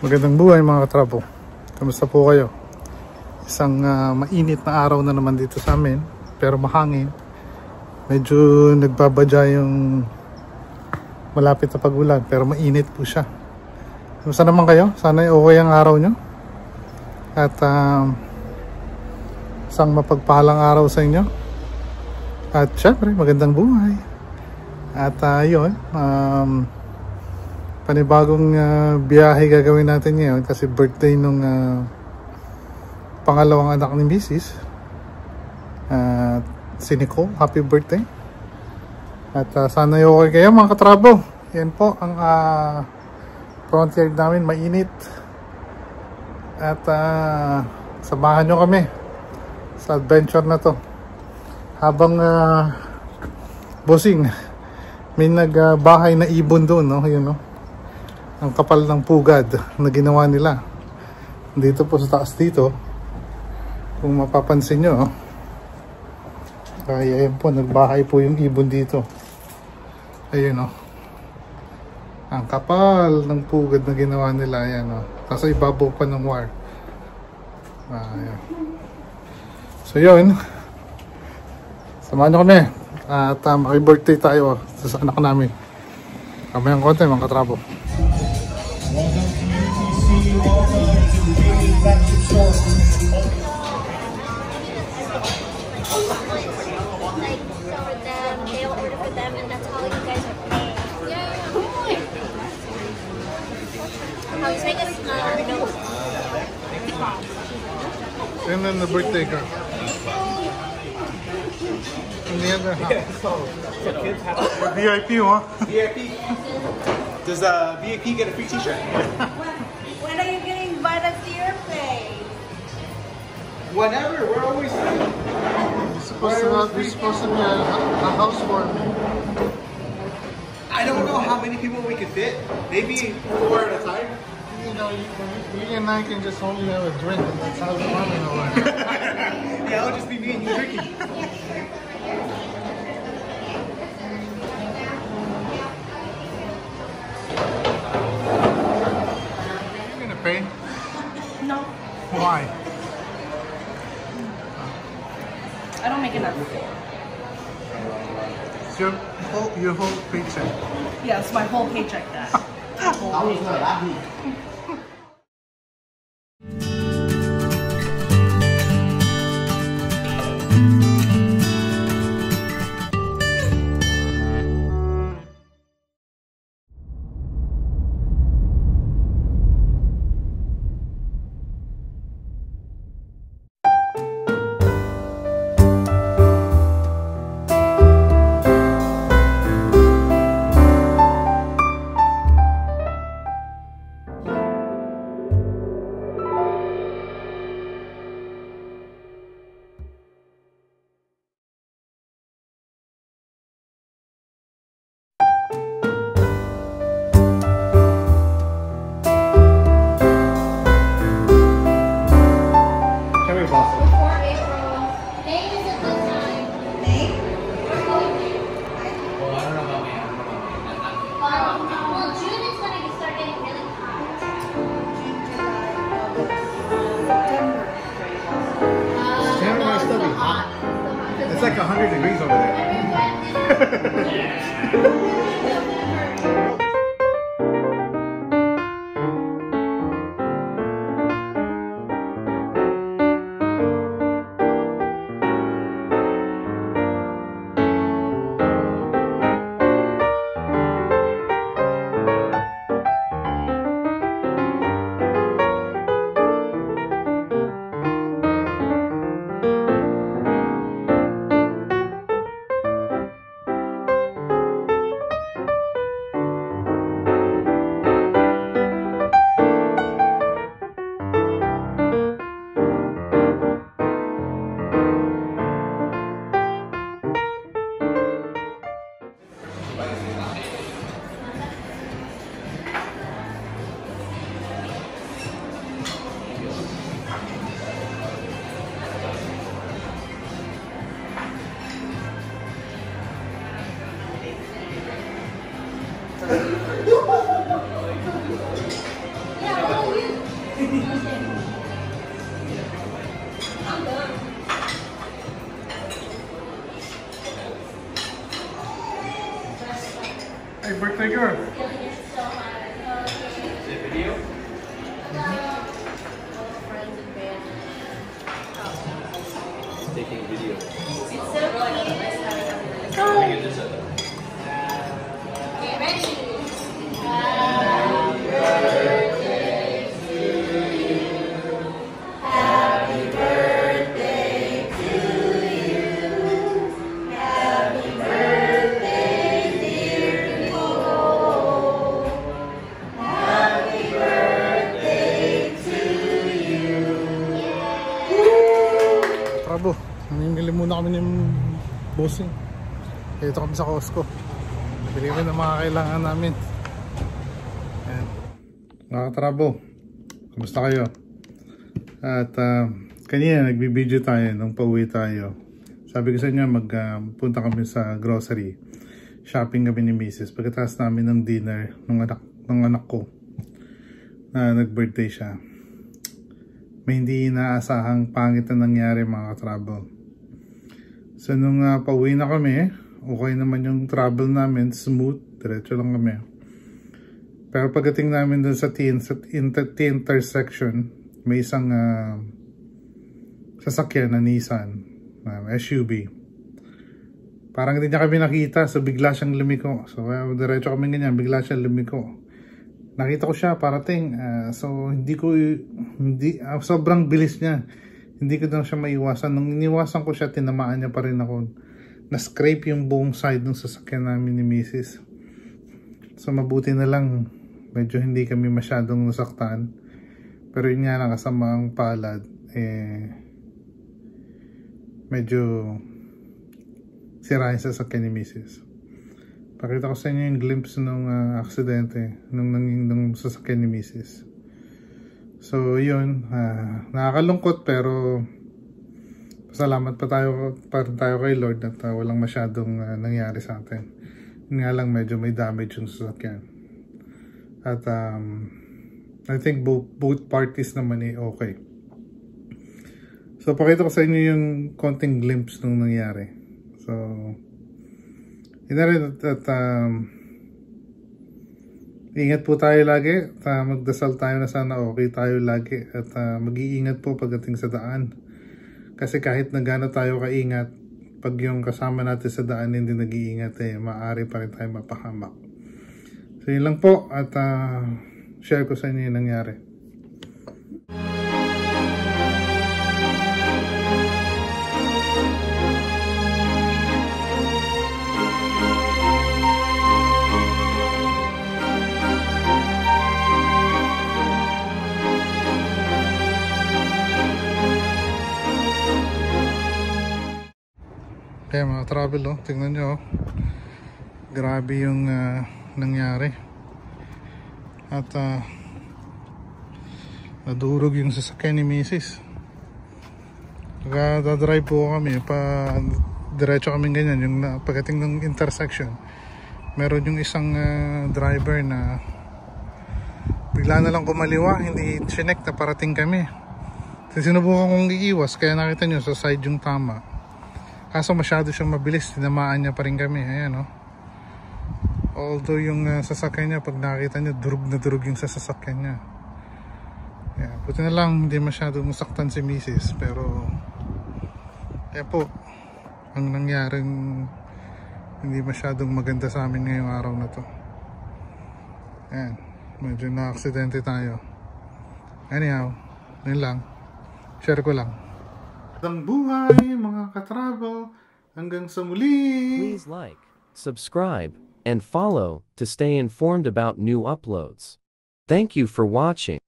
Magandang buhay mga katrapo. Kamusta po kayo? Isang mainit na araw na naman dito sa amin, pero mahangin. Medyo nagbabadya yung malapit na pag-ulan, pero mainit po siya. Kamusta naman kayo? Sana okay ang araw nyo. At isang mapagpahalang araw sa inyo. At syempre, magandang buhay. At yun, panibagong biyahe gagawin natin ngayon kasi birthday nung pangalawang anak ni Mrs. Si Nicole. Happy birthday. At sana okay kayo mga katrabo. Yan po ang front yard namin, mainit. At samahan nyo kami sa adventure na to. Habang bossing, may nagbahay na ibon doon, no? Yun, no? Ang kapal ng pugad na ginawa nila dito po sa taas dito, kung mapapansin nyo, kaya ayan po, nagbahay po yung ibon dito. Ayun, ang kapal ng pugad na ginawa nila. Ayan, nasa ibabaw pa ng wire. Ayan. So yun, samahan nyo kami at maki-birthday tayo sa anak namin. Kamayang konti mga katrapo. And then the birthday girl. In the other house. So kids have to VIP, huh? VIP. Does VIP get a free t-shirt? When are you getting invited to your place? Whenever, we're always free. It's supposed to be a housewarming. I don't know how many people we could fit. Maybe 4 at a time. You know, we and I can just only have a drink, and that's how the warming will work. Yeah, it'll just be me and you drinking. Are you gonna pay? No, Why? I don't make enough. It's your whole paycheck. Yeah, it's my whole paycheck that. Whole week. It's like 100 degrees over there. birthday girl. Taking video. Trabo, namimili muna kami ng bossing. Dito kami sa Costco. Nabili kami ng mga kailangan namin. Ayan. Mga katrabo, kamusta kayo? At kanina nagbibideo tayo nung pauwi tayo. Sabi ko sa inyo magpunta kami sa grocery. Shopping kami ni Mrs. Pagkatapos namin ng dinner ng anak ko na nag-birthday siya. May hindi inaasahang pangit na nangyari mga ka-travel. So nung pauwi na kami, okay naman yung travel namin, smooth, diretso lang kami. Pero pagdating namin dun sa intersection, may isang sasakyan na Nissan, SUV. Parang hindi niya kami nakita, so bigla siyang lumiko. So diretso kami ganyan, bigla siyang lumiko. Nakita ko siya parating, so sobrang bilis niya. Hindi ko na siya maiwasan. Nung iniwasan ko siya, tinamaan niya pa rin ako. Na-scrape yung buong side ng sasakyan namin ni Mrs. So mabuti na lang, medyo hindi kami masyadong nasaktan. Pero yun nga lang, kasama ang palad, medyo sira yung sasakyan ni Mrs. Pakita ko sa inyo yung glimpse ng aksidente nung sasakyan ni Mrs. So yun, nakakalungkot pero salamat pa rin tayo kay Lord at walang masyadong nangyari sa atin. Yun nga lang, medyo may damage yung sasakyan. At I think both parties naman okay. So pakita ko sa inyo yung konting glimpse nung nangyari. So ingat po tayo lagi at magdasal tayo na sana okay tayo lagi at mag-iingat po pagdating sa daan, kasi kahit na gaano tayo kaingat, pag yung kasama natin sa daan hindi nag-iingat, maaari pa rin tayo mapahamak. So yun lang po at share ko sa inyo yung nangyari. Kaya mga travel, tingnan nyo, grabe yung nangyari. At nadurog yung sasakyan ni Mrs. Dadrive po kami, diretso kami ganyan, yung pagdating ng intersection, meron yung isang driver na bigla na lang kumaliwa, hindi chinek na parating kami. Sinubukan kong iiwas, kaya nakita nyo sa side yung tama. Kaso masyado siyang mabilis, tinamaan niya pa rin kami. Ayan, although yung sasakyan niya, pag nakita niya, durug na durug yung sasakyan niya. Ayan, buti na lang hindi masyado masaktan si Mrs. Pero kaya po, ang nangyaring hindi masyadong maganda sa amin ngayong araw na to. Ayan, medyo na-aksidente tayo. Anyhow, yun lang, share ko lang. Ang buhay mga ka-travel, hanggang sa muli. Please like, subscribe, and follow to stay informed about new uploads. Thank you for watching.